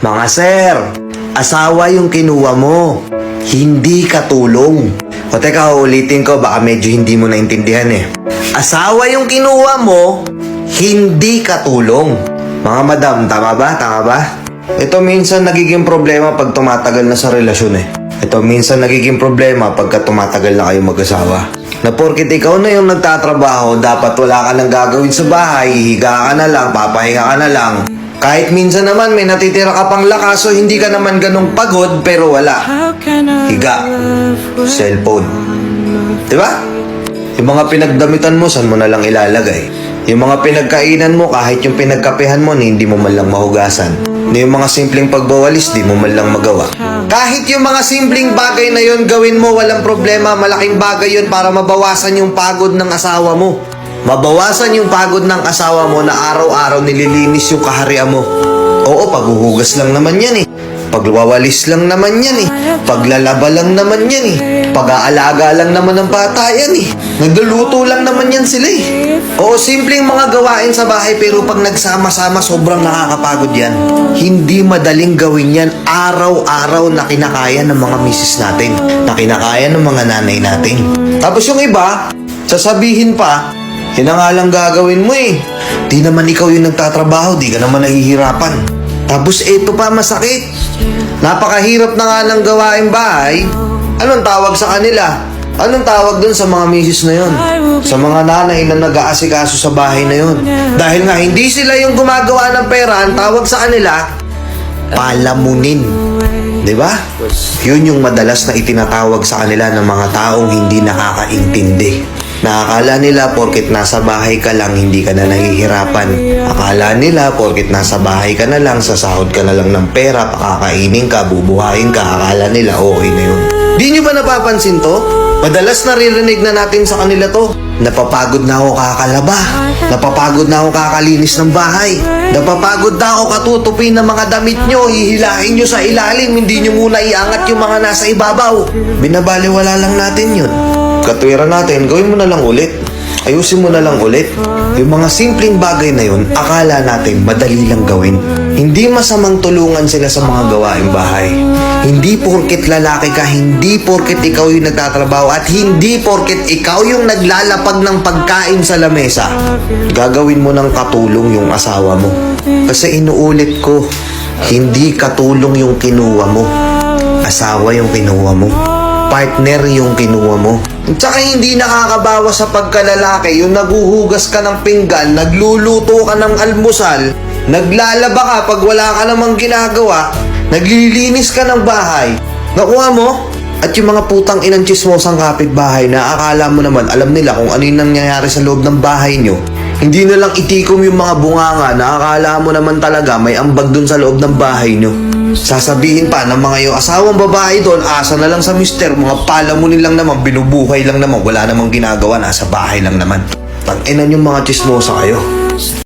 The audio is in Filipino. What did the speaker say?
Mga sir, asawa yung kinuha mo, hindi katulong. O teka, ulitin ko, baka medyo hindi mo naintindihan eh. Asawa yung kinuha mo, hindi katulong. Mga madam, tama ba? Tama ba? Ito minsan nagiging problema pag tumatagal na sa relasyon eh. Ito minsan nagiging problema pagka tumatagal na kayo mag-asawa. Na porkit ikaw na yung nagtatrabaho, dapat wala ka nang gagawin sa bahay, higa ka na lang, papahinga ka na lang. Kahit minsan naman may natitira ka pang lakas, so hindi ka naman ganong pagod, pero wala. Higa. Cellphone. Diba? Yung mga pinagdamitan mo, saan mo na lang ilalagay? Yung mga pinagkainan mo, kahit yung pinagkapehan mo, hindi mo man lang mahugasan. Yung mga simpleng pagbawalis, di mo man lang magawa. Kahit yung mga simpleng bagay na yon gawin mo, walang problema, malaking bagay yun para mabawasan yung pagod ng asawa mo. Mabawasan yung pagod ng asawa mo na araw-araw nililinis yung kaharian mo. Oo, paghuhugas lang naman yan eh. Pagwawalis lang naman yan eh. Paglalaba lang naman yan eh. Pag-aalaga lang naman ng bata yan eh. Nagluluto lang naman yan sila eh. Oo, simpleng mga gawain sa bahay pero pag nagsama-sama sobrang nakakapagod yan. Hindi madaling gawin yan araw-araw na kinakaya ng mga misis natin. Na kinakaya ng mga nanay natin. Tapos yung iba, sasabihin pa, yun na nga lang gagawin mo eh. Di naman ikaw yung nagtatrabaho, di ka naman nahihirapan. Tapos ito pa masakit. Napakahirap na nga ng gawain bahay. Anong tawag sa kanila? Anong tawag dun sa mga misis na yun? Sa mga nanay na nag-aasikaso sa bahay na yun. Dahil nga hindi sila yung gumagawa ng pera, ang tawag sa kanila, palamunin. Diba? Yun yung madalas na itinatawag sa kanila ng mga taong hindi nakakaintindi. Nakakala nila porket nasa bahay ka lang, hindi ka na nahihirapan. Akala nila porket nasa bahay ka na lang, sasahod ka na lang ng pera, pakakainin ka, bubuhayin ka, akala nila okay na yun. Di nyo ba napapansin to? Madalas naririnig na natin sa kanila to. Napapagod na ako kakalaba. Napapagod na ako kakalinis ng bahay. Napapagod na ako katutupin ng mga damit nyo. Hihilahin nyo sa ilalim, hindi nyo muna iangat yung mga nasa ibabaw. Binabaliwala lang natin yun. Katwiran natin, gawin mo na lang ulit. Ayusin mo na lang ulit. Yung mga simpleng bagay na yun, akala natin madali lang gawin. Hindi masamang tulungan sila sa mga gawaing bahay. Hindi porket lalaki ka, hindi porket ikaw yung nagtatrabaho, at hindi porket ikaw yung naglalapag ng pagkain sa lamesa, gagawin mo ng katulong yung asawa mo. Kasi inuulit ko, hindi katulong yung kinuha mo. Asawa yung kinuha mo. Partner yung kinuha mo. Tsaka hindi nakakabawas sa pagkalalaki yung naguhugas ka ng pinggan, nagluluto ka ng almusal, naglalaba ka pag wala ka namang ginagawa, naglilinis ka ng bahay. Nakuha mo? At yung mga putang inang chismosang kapitbahay na akala mo naman alam nila kung ano yung nangyayari sa loob ng bahay nyo. Hindi na lang itikom yung mga bunganga na akala mo naman talaga may ambag dun sa loob ng bahay nyo. Sasabihin pa ng mga yung asawang babae doon, asa na lang sa mister, mga palamunin lang naman, binubuhay lang naman, wala namang ginagawa, nasa bahay lang naman. Tang-inan yung mga chismosa kayo.